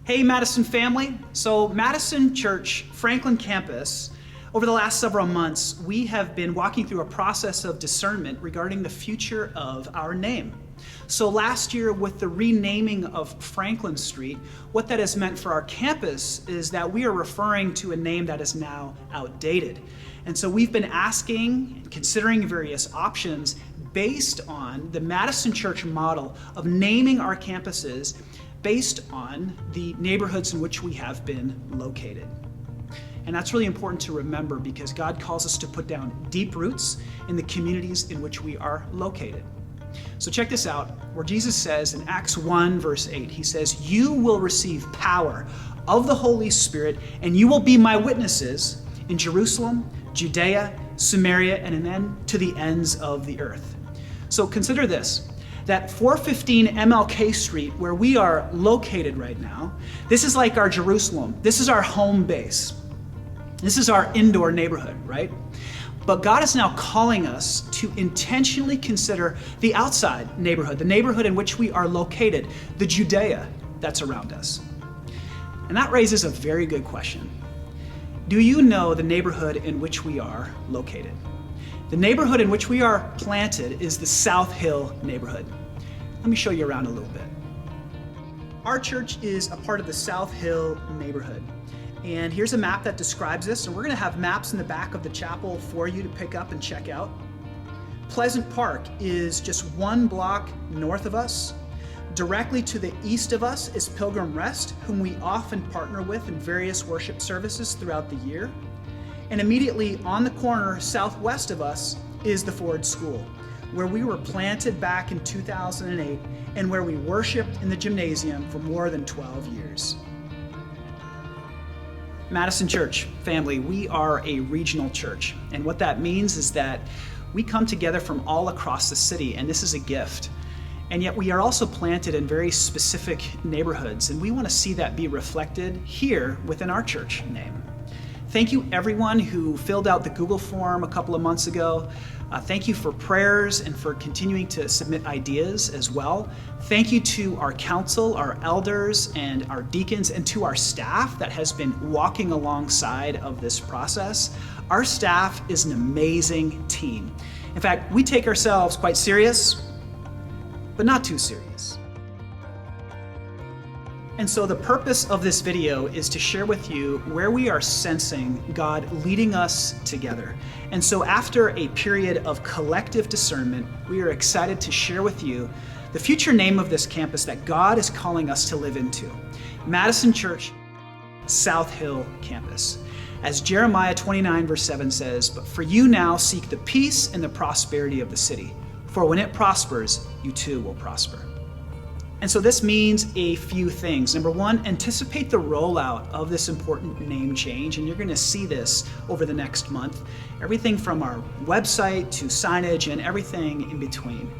Hey, Madison family. So Madison Church, Franklin campus, over the last several months, we have been walking through a process of discernment regarding the future of our name. So last year, with the renaming of Franklin Street, what that has meant for our campus is that we are referring to a name that is now outdated. And so we've been asking and considering various options based on the Madison Church model of naming our campuses based on the neighborhoods in which we have been located. And that's really important to remember because God calls us to put down deep roots in the communities in which we are located. So check this out, where Jesus says in Acts 1 verse 8, he says, "You will receive power of the Holy Spirit, and you will be my witnesses in Jerusalem, Judea, Samaria, and then to the ends of the earth." So consider this, that 415 MLK Street, where we are located right now, this is like our Jerusalem. This is our home base. This is our indoor neighborhood, right? But God is now calling us to intentionally consider the outside neighborhood, the neighborhood in which we are located, the Judea that's around us. And that raises a very good question. Do you know the neighborhood in which we are located? The neighborhood in which we are planted is the South Hill neighborhood. Let me show you around a little bit. Our church is a part of the South Hill neighborhood. And here's a map that describes this. And we're gonna have maps in the back of the chapel for you to pick up and check out. Pleasant Park is just one block north of us. Directly to the east of us is Pilgrim Rest, whom we often partner with in various worship services throughout the year. And immediately on the corner southwest of us is the Ford School, where we were planted back in 2008 and where we worshiped in the gymnasium for more than 12 years. Madison Church family, we are a regional church. And what that means is that we come together from all across the city, and this is a gift. And yet we are also planted in very specific neighborhoods, and we want to see that be reflected here within our church name. Thank you everyone who filled out the Google form a couple of months ago. Thank you for prayers and for continuing to submit ideas as well. Thank you to our council, our elders, and our deacons, and to our staff that has been walking alongside of this process. Our staff is an amazing team. In fact, we take ourselves quite serious, but not too serious. And so the purpose of this video is to share with you where we are sensing God leading us together. And so after a period of collective discernment, we are excited to share with you the future name of this campus that God is calling us to live into, Madison Church, South Hill Campus. As Jeremiah 29 verse 7 says, "But for you now seek the peace and the prosperity of the city, for when it prospers, you too will prosper." And so this means a few things. Number one, anticipate the rollout of this important name change, and you're gonna see this over the next month. Everything from our website to signage and everything in between.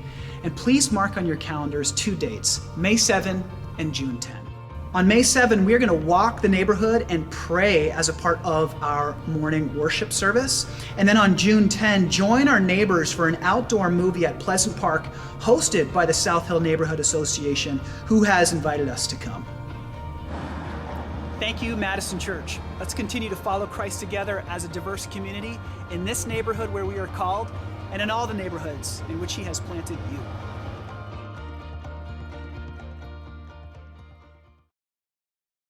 And please mark on your calendars two dates, May 7 and June 10. On May 7, we are gonna walk the neighborhood and pray as a part of our morning worship service. And then on June 10, join our neighbors for an outdoor movie at Pleasant Park, hosted by the South Hill Neighborhood Association, who has invited us to come. Thank you, Madison Church. Let's continue to follow Christ together as a diverse community in this neighborhood where we are called, and in all the neighborhoods in which He has planted you.